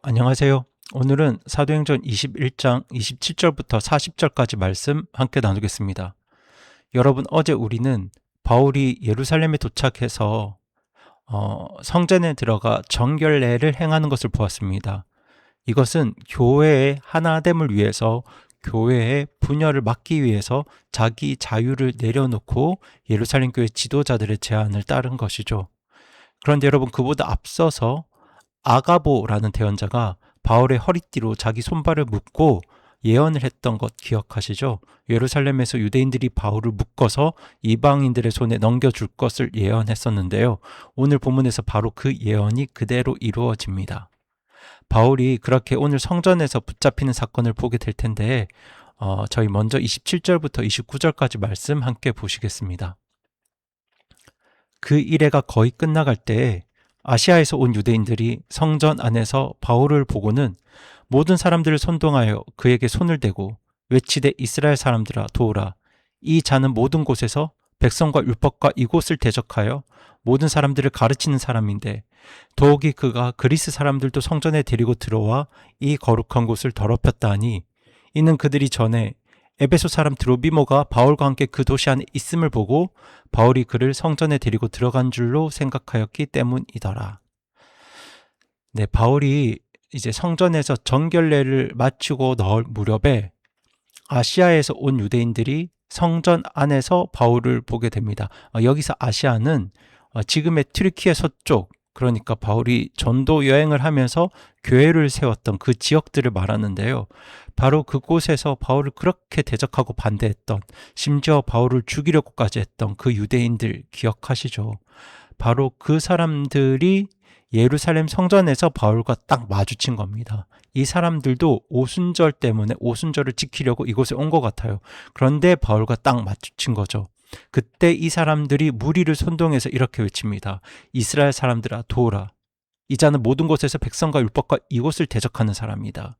안녕하세요. 오늘은 사도행전 21장 27절부터 40절까지 말씀 함께 나누겠습니다. 여러분, 어제 우리는 바울이 예루살렘에 도착해서 성전에 들어가 정결례를 행하는 것을 보았습니다. 이것은 교회의 하나됨을 위해서, 교회의 분열을 막기 위해서 자기 자유를 내려놓고 예루살렘 교회 지도자들의 제안을 따른 것이죠. 그런데 여러분, 그보다 앞서서 아가보라는 대언자가 바울의 허리띠로 자기 손발을 묶고 예언을 했던 것 기억하시죠? 예루살렘에서 유대인들이 바울을 묶어서 이방인들의 손에 넘겨줄 것을 예언했었는데요. 오늘 본문에서 바로 그 예언이 그대로 이루어집니다. 바울이 그렇게 오늘 성전에서 붙잡히는 사건을 보게 될 텐데 저희 먼저 27절부터 29절까지 말씀 함께 보시겠습니다. 그 일회가 거의 끝나갈 때에 아시아에서 온 유대인들이 성전 안에서 바울을 보고는 모든 사람들을 선동하여 그에게 손을 대고 외치되 이스라엘 사람들아 도우라. 이 자는 모든 곳에서 백성과 율법과 이곳을 대적하여 모든 사람들을 가르치는 사람인데 더욱이 그가 그리스 사람들도 성전에 데리고 들어와 이 거룩한 곳을 더럽혔다 하니 이는 그들이 전에 에베소 사람 드로비모가 바울과 함께 그 도시 안에 있음을 보고 바울이 그를 성전에 데리고 들어간 줄로 생각하였기 때문이더라. 네, 바울이 이제 성전에서 정결례를 마치고 나올 무렵에 아시아에서 온 유대인들이 성전 안에서 바울을 보게 됩니다. 여기서 아시아는 지금의 튀르키예 서쪽, 그러니까 바울이 전도 여행을 하면서 교회를 세웠던 그 지역들을 말하는데요. 바로 그곳에서 바울을 그렇게 대적하고 반대했던, 심지어 바울을 죽이려고까지 했던 그 유대인들 기억하시죠? 바로 그 사람들이 예루살렘 성전에서 바울과 딱 마주친 겁니다. 이 사람들도 오순절 때문에 오순절을 지키려고 이곳에 온 것 같아요. 그런데 바울과 딱 마주친 거죠. 그때 이 사람들이 무리를 선동해서 이렇게 외칩니다. 이스라엘 사람들아 도우라. 이 자는 모든 곳에서 백성과 율법과 이곳을 대적하는 사람이다.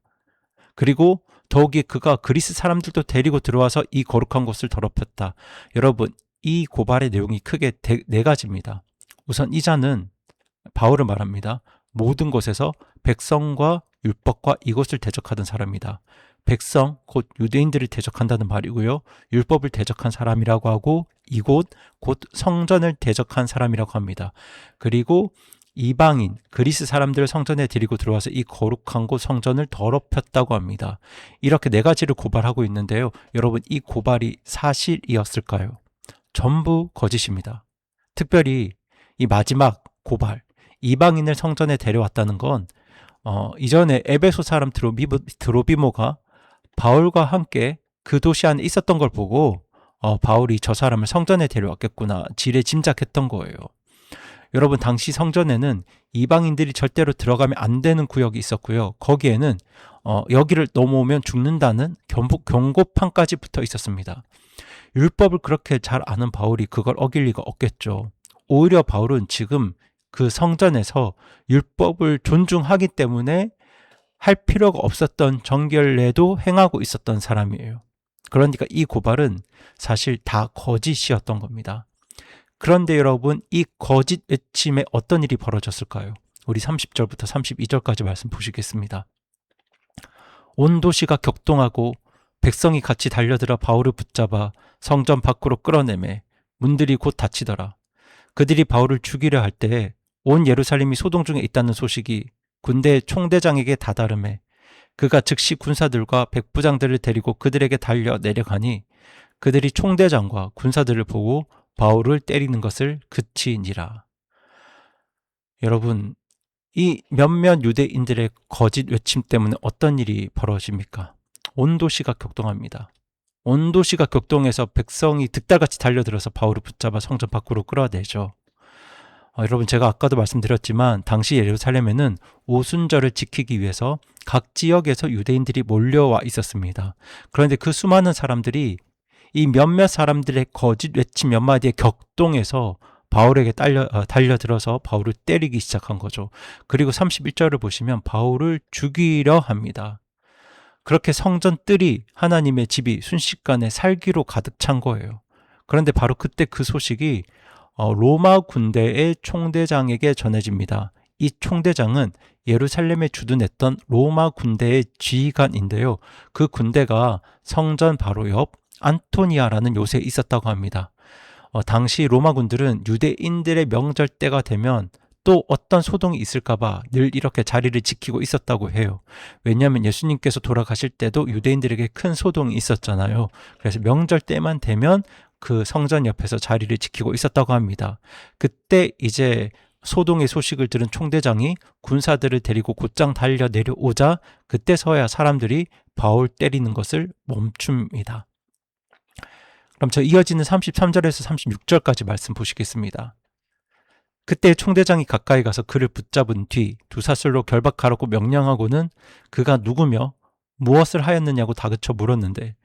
그리고 더욱이 그가 그리스 사람들도 데리고 들어와서 이 거룩한 곳을 더럽혔다. 여러분, 이 고발의 내용이 크게 네 가지입니다. 우선 이 자는 바울을 말합니다. 모든 곳에서 백성과 율법과 이곳을 대적하던 사람이다. 백성, 곧 유대인들을 대적한다는 말이고요. 율법을 대적한 사람이라고 하고 이곳, 곧 성전을 대적한 사람이라고 합니다. 그리고 이방인, 그리스 사람들을 성전에 데리고 들어와서 이 거룩한 곳 성전을 더럽혔다고 합니다. 이렇게 네 가지를 고발하고 있는데요. 여러분, 이 고발이 사실이었을까요? 전부 거짓입니다. 특별히 이 마지막 고발, 이방인을 성전에 데려왔다는 건 이전에 에베소 사람 드로비모가 바울과 함께 그 도시 안에 있었던 걸 보고 바울이 저 사람을 성전에 데려왔겠구나 지레 짐작했던 거예요. 여러분, 당시 성전에는 이방인들이 절대로 들어가면 안 되는 구역이 있었고요. 거기에는 여기를 넘어오면 죽는다는 경고판까지 붙어 있었습니다. 율법을 그렇게 잘 아는 바울이 그걸 어길 리가 없겠죠. 오히려 바울은 지금 그 성전에서 율법을 존중하기 때문에 할 필요가 없었던 정결례도 행하고 있었던 사람이에요. 그러니까 이 고발은 사실 다 거짓이었던 겁니다. 그런데 여러분, 이 거짓 외침에 어떤 일이 벌어졌을까요? 우리 30절부터 32절까지 말씀 보시겠습니다. 온 도시가 격동하고 백성이 같이 달려들어 바울을 붙잡아 성전 밖으로 끌어내매 문들이 곧 닫히더라. 그들이 바울을 죽이려 할 때에 온 예루살렘이 소동 중에 있다는 소식이 군대 총대장에게 다다름에 그가 즉시 군사들과 백부장들을 데리고 그들에게 달려 내려가니 그들이 총대장과 군사들을 보고 바울을 때리는 것을 그치니라. 여러분, 이 몇몇 유대인들의 거짓 외침 때문에 어떤 일이 벌어집니까? 온 도시가 격동합니다. 온 도시가 격동해서 백성이 득달같이 달려들어서 바울을 붙잡아 성전 밖으로 끌어내죠. 여러분, 제가 아까도 말씀드렸지만 당시 예루살렘에는 오순절을 지키기 위해서 각 지역에서 유대인들이 몰려와 있었습니다. 그런데 그 수많은 사람들이 이 몇몇 사람들의 거짓 외침 몇 마디에 격동해서 바울에게 달려들어서 바울을 때리기 시작한 거죠. 그리고 31절을 보시면 바울을 죽이려 합니다. 그렇게 성전 뜰이, 하나님의 집이 순식간에 살기로 가득 찬 거예요. 그런데 바로 그때 그 소식이 로마 군대의 총대장에게 전해집니다. 이 총대장은 예루살렘에 주둔했던 로마 군대의 지휘관인데요. 그 군대가 성전 바로 옆 안토니아라는 요새에 있었다고 합니다. 당시 로마 군들은 유대인들의 명절 때가 되면 또 어떤 소동이 있을까봐 늘 이렇게 자리를 지키고 있었다고 해요. 왜냐하면 예수님께서 돌아가실 때도 유대인들에게 큰 소동이 있었잖아요. 그래서 명절 때만 되면 그 성전 옆에서 자리를 지키고 있었다고 합니다. 그때 이제 소동의 소식을 들은 총대장이 군사들을 데리고 곧장 달려 내려오자 그때서야 사람들이 바울 때리는 것을 멈춥니다. 그럼 저 이어지는 33절에서 36절까지 말씀 보시겠습니다. 그때 총대장이 가까이 가서 그를 붙잡은 뒤 두 사슬로 결박하라고 명령하고는 그가 누구며 무엇을 하였느냐고 다그쳐 물었는데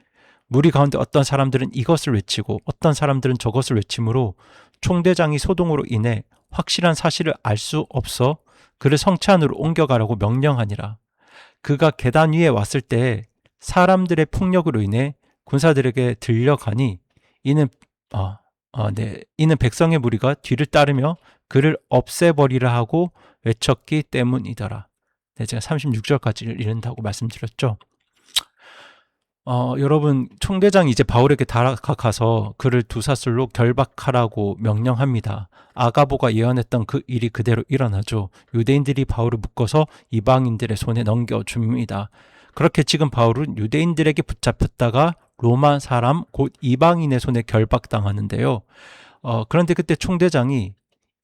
무리 가운데 어떤 사람들은 이것을 외치고 어떤 사람들은 저것을 외치므로 총대장이 소동으로 인해 확실한 사실을 알 수 없어 그를 성체 안으로 옮겨가라고 명령하니라. 그가 계단 위에 왔을 때 사람들의 폭력으로 인해 군사들에게 들려가니 이는 백성의 무리가 뒤를 따르며 그를 없애버리라 하고 외쳤기 때문이더라. 네, 제가 36절까지 읽는다고 말씀드렸죠. 여러분, 총대장이 이제 바울에게 다가가서 그를 두 사슬로 결박하라고 명령합니다. 아가보가 예언했던 그 일이 그대로 일어나죠. 유대인들이 바울을 묶어서 이방인들의 손에 넘겨줍니다. 그렇게 지금 바울은 유대인들에게 붙잡혔다가 로마 사람 곧 이방인의 손에 결박당하는데요. 그런데 그때 총대장이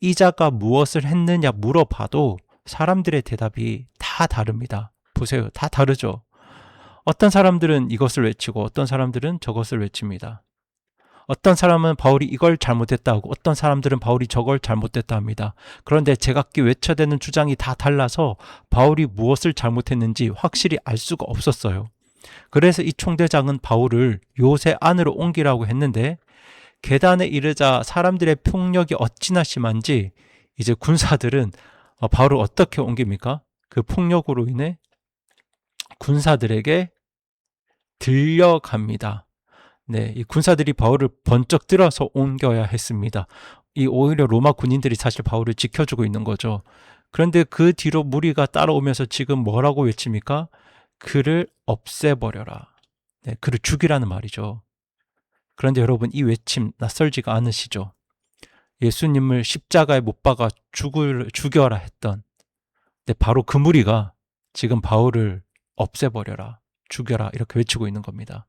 이 자가 무엇을 했느냐 물어봐도 사람들의 대답이 다 다릅니다. 보세요. 다 다르죠. 어떤 사람들은 이것을 외치고 어떤 사람들은 저것을 외칩니다. 어떤 사람은 바울이 이걸 잘못했다 하고 어떤 사람들은 바울이 저걸 잘못했다 합니다. 그런데 제각기 외쳐대는 주장이 다 달라서 바울이 무엇을 잘못했는지 확실히 알 수가 없었어요. 그래서 이 총대장은 바울을 요새 안으로 옮기라고 했는데 계단에 이르자 사람들의 폭력이 어찌나 심한지 이제 군사들은 바울을 어떻게 옮깁니까? 그 폭력으로 인해 군사들에게 들려갑니다. 네, 이 군사들이 바울을 번쩍 들어서 옮겨야 했습니다. 이 오히려 로마 군인들이 사실 바울을 지켜주고 있는 거죠. 그런데 그 뒤로 무리가 따라오면서 지금 뭐라고 외칩니까? 그를 없애버려라. 네, 그를 죽이라는 말이죠. 그런데 여러분, 이 외침 낯설지가 않으시죠? 예수님을 십자가에 못 박아 죽여라 했던 바로 그 무리가 지금 바울을 없애버려라, 죽여라 이렇게 외치고 있는 겁니다.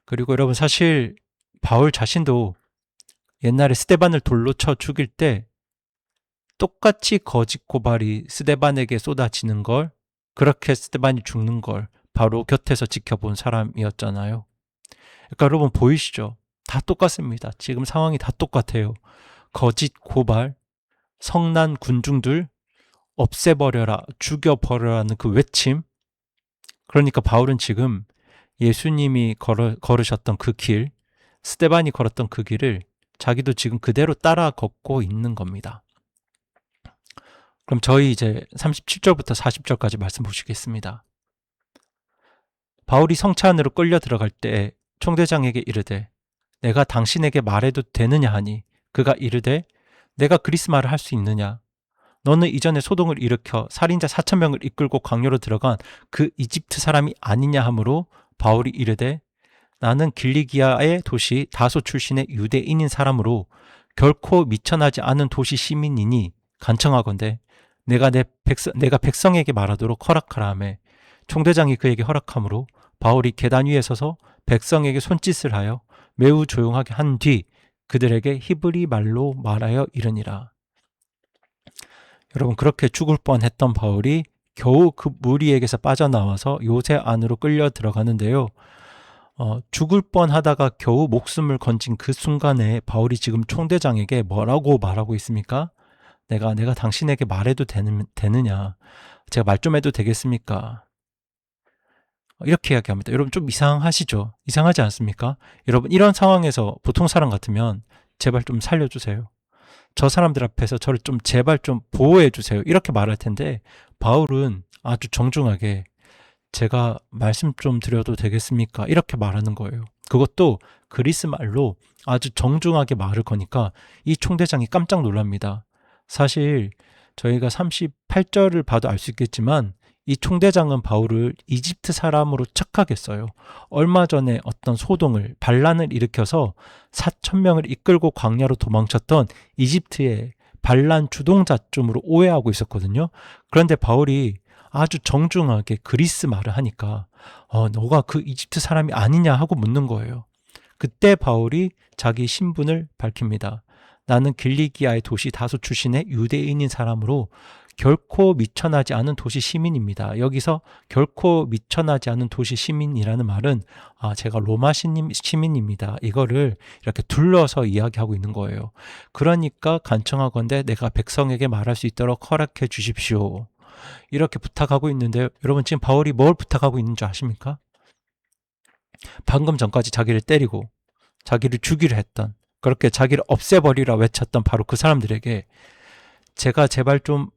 그리고 여러분, 사실 바울 자신도 옛날에 스데반을 돌로 쳐 죽일 때 똑같이 거짓 고발이 스데반에게 쏟아지는 걸, 그렇게 스데반이 죽는 걸 바로 곁에서 지켜본 사람이었잖아요. 그러니까 여러분 보이시죠? 다 똑같습니다. 지금 상황이 다 똑같아요. 거짓 고발, 성난 군중들 없애버려라, 죽여버려라는 그 외침. 그러니까 바울은 지금 예수님이 걸으셨던 그 길, 스데반이 걸었던 그 길을 자기도 지금 그대로 따라 걷고 있는 겁니다. 그럼 저희 이제 37절부터 40절까지 말씀 보시겠습니다. 바울이 성차 안으로 끌려 들어갈 때 총대장에게 이르되 내가 당신에게 말해도 되느냐 하니 그가 이르되 내가 그리스 말을 할 수 있느냐? 너는 이전에 소동을 일으켜 살인자 4,000명을 이끌고 강요로 들어간 그 이집트 사람이 아니냐 하므로 바울이 이르되 나는 길리기아의 도시 다소 출신의 유대인인 사람으로 결코 미천하지 않은 도시 시민이니 간청하건대 내가 백성에게 말하도록 허락하라 하매 총대장이 그에게 허락하므로 바울이 계단 위에 서서 백성에게 손짓을 하여 매우 조용하게 한 뒤 그들에게 히브리 말로 말하여 이르니라. 여러분, 그렇게 죽을 뻔했던 바울이 겨우 그 무리에게서 빠져나와서 요새 안으로 끌려 들어가는데요. 죽을 뻔하다가 겨우 목숨을 건진 그 순간에 바울이 지금 총대장에게 뭐라고 말하고 있습니까? 내가 당신에게 말해도 되느냐? 제가 말 좀 해도 되겠습니까? 이렇게 이야기합니다. 여러분 좀 이상하시죠? 이상하지 않습니까? 여러분, 이런 상황에서 보통 사람 같으면 제발 좀 살려주세요. 저 사람들 앞에서 저를 좀 제발 좀 보호해 주세요. 이렇게 말할 텐데 바울은 아주 정중하게 제가 말씀 좀 드려도 되겠습니까? 이렇게 말하는 거예요. 그것도 그리스 말로 아주 정중하게 말을 거니까 이 총대장이 깜짝 놀랍니다. 사실 저희가 38절을 봐도 알 수 있겠지만 이 총대장은 바울을 이집트 사람으로 착각했어요. 얼마 전에 어떤 소동을, 반란을 일으켜서 4,000명을 이끌고 광야로 도망쳤던 이집트의 반란 주동자쯤으로 오해하고 있었거든요. 그런데 바울이 아주 정중하게 그리스 말을 하니까 너가 그 이집트 사람이 아니냐 하고 묻는 거예요. 그때 바울이 자기 신분을 밝힙니다. 나는 길리기아의 도시 다소 출신의 유대인인 사람으로 결코 미천하지 않은 도시 시민입니다. 여기서 결코 미천하지 않은 도시 시민이라는 말은 제가 로마 시민입니다. 이거를 이렇게 둘러서 이야기하고 있는 거예요. 그러니까 간청하건대 내가 백성에게 말할 수 있도록 허락해 주십시오. 이렇게 부탁하고 있는데요. 여러분 지금 바울이 뭘 부탁하고 있는 줄 아십니까? 방금 전까지 자기를 때리고 자기를 죽이려 했던, 그렇게 자기를 없애버리라 외쳤던 바로 그 사람들에게 제가 제발 좀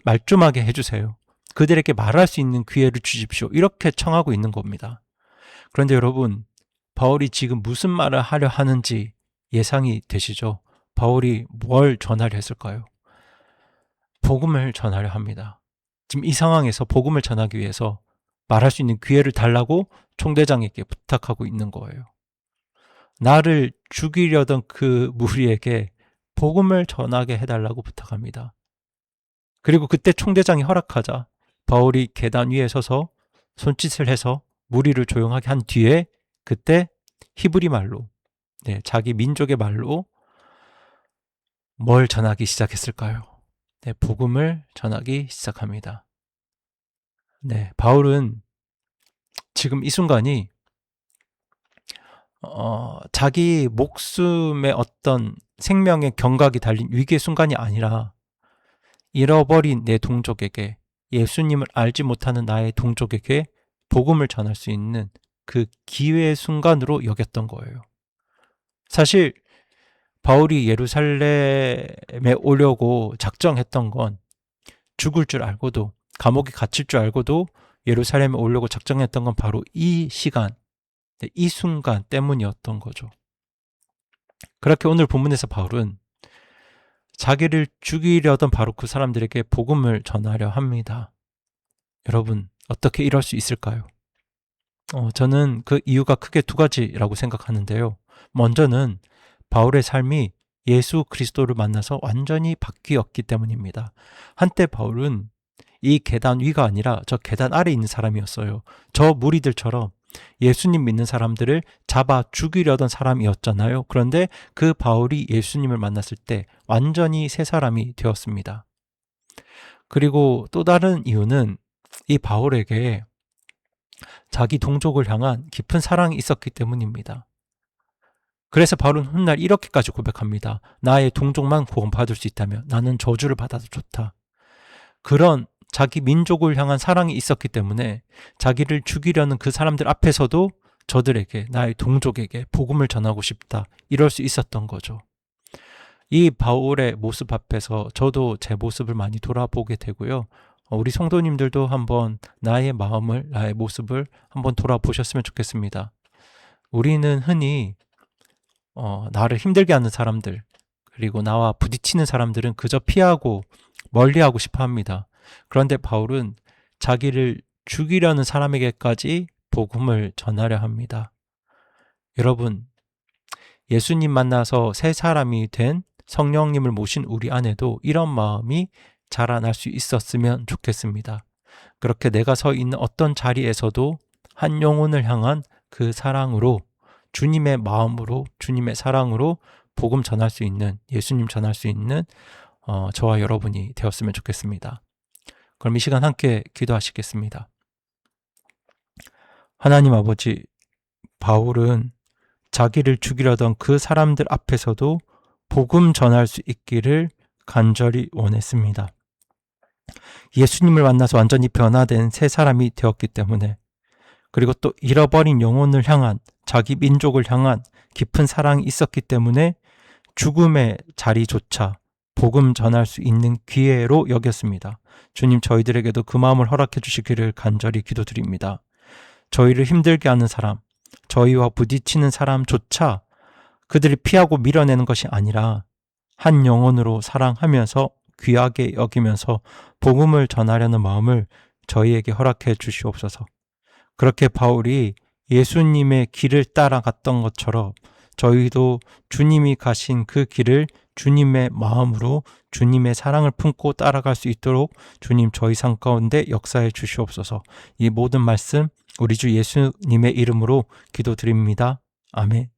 말좀하게 해주세요. 그들에게 말할 수 있는 기회를 주십시오. 이렇게 청하고 있는 겁니다. 그런데 여러분, 바울이 지금 무슨 말을 하려 하는지 예상이 되시죠? 바울이 뭘 전하려 했을까요? 복음을 전하려 합니다. 지금 이 상황에서 복음을 전하기 위해서 말할 수 있는 기회를 달라고 총대장에게 부탁하고 있는 거예요. 나를 죽이려던 그 무리에게 복음을 전하게 해달라고 부탁합니다. 그리고 그때 총대장이 허락하자 바울이 계단 위에 서서 손짓을 해서 무리를 조용하게 한 뒤에 그때 히브리 말로, 자기 민족의 말로 뭘 전하기 시작했을까요? 복음을 전하기 시작합니다. 바울은 지금 이 순간이 자기 목숨의 어떤 생명의 경각이 달린 위기의 순간이 아니라 잃어버린 내 동족에게, 예수님을 알지 못하는 나의 동족에게 복음을 전할 수 있는 그 기회의 순간으로 여겼던 거예요. 사실 바울이 예루살렘에 오려고 작정했던 건 죽을 줄 알고도, 감옥에 갇힐 줄 알고도 예루살렘에 오려고 작정했던 건 바로 이 시간, 이 순간 때문이었던 거죠. 그렇게 오늘 본문에서 바울은 자기를 죽이려던 바로 그 사람들에게 복음을 전하려 합니다. 여러분, 어떻게 이럴 수 있을까요? 저는 그 이유가 크게 두 가지라고 생각하는데요. 먼저는 바울의 삶이 예수 그리스도를 만나서 완전히 바뀌었기 때문입니다. 한때 바울은 이 계단 위가 아니라 저 계단 아래에 있는 사람이었어요. 저 무리들처럼 예수님 믿는 사람들을 잡아 죽이려던 사람이었잖아요. 그런데 그 바울이 예수님을 만났을 때 완전히 새 사람이 되었습니다. 그리고 또 다른 이유는 이 바울에게 자기 동족을 향한 깊은 사랑이 있었기 때문입니다. 그래서 바울은 훗날 이렇게까지 고백합니다. 나의 동족만 구원받을 수 있다면 나는 저주를 받아도 좋다. 그런 자기 민족을 향한 사랑이 있었기 때문에 자기를 죽이려는 그 사람들 앞에서도 저들에게, 나의 동족에게 복음을 전하고 싶다, 이럴 수 있었던 거죠. 이 바울의 모습 앞에서 저도 제 모습을 많이 돌아보게 되고요. 우리 성도님들도 한번 나의 마음을, 나의 모습을 한번 돌아보셨으면 좋겠습니다. 우리는 흔히 나를 힘들게 하는 사람들, 그리고 나와 부딪히는 사람들은 그저 피하고 멀리하고 싶어 합니다. 그런데 바울은 자기를 죽이려는 사람에게까지 복음을 전하려 합니다. 여러분, 예수님 만나서 새 사람이 된 성령님을 모신 우리 안에도 이런 마음이 자라날 수 있었으면 좋겠습니다. 그렇게 내가 서 있는 어떤 자리에서도 한 영혼을 향한 그 사랑으로, 주님의 마음으로, 주님의 사랑으로 복음 전할 수 있는, 예수님 전할 수 있는 저와 여러분이 되었으면 좋겠습니다. 그럼 이 시간 함께 기도하시겠습니다. 하나님 아버지, 바울은 자기를 죽이려던 그 사람들 앞에서도 복음 전할 수 있기를 간절히 원했습니다. 예수님을 만나서 완전히 변화된 새 사람이 되었기 때문에, 그리고 또 잃어버린 영혼을 향한, 자기 민족을 향한 깊은 사랑이 있었기 때문에 죽음의 자리조차 복음 전할 수 있는 기회로 여겼습니다. 주님, 저희들에게도 그 마음을 허락해 주시기를 간절히 기도드립니다. 저희를 힘들게 하는 사람, 저희와 부딪히는 사람조차 그들을 피하고 밀어내는 것이 아니라 한 영혼으로 사랑하면서 귀하게 여기면서 복음을 전하려는 마음을 저희에게 허락해 주시옵소서. 그렇게 바울이 예수님의 길을 따라갔던 것처럼 저희도 주님이 가신 그 길을 주님의 마음으로 주님의 사랑을 품고 따라갈 수 있도록 주님 저희 삶 가운데 역사해 주시옵소서. 이 모든 말씀 우리 주 예수님의 이름으로 기도드립니다. 아멘.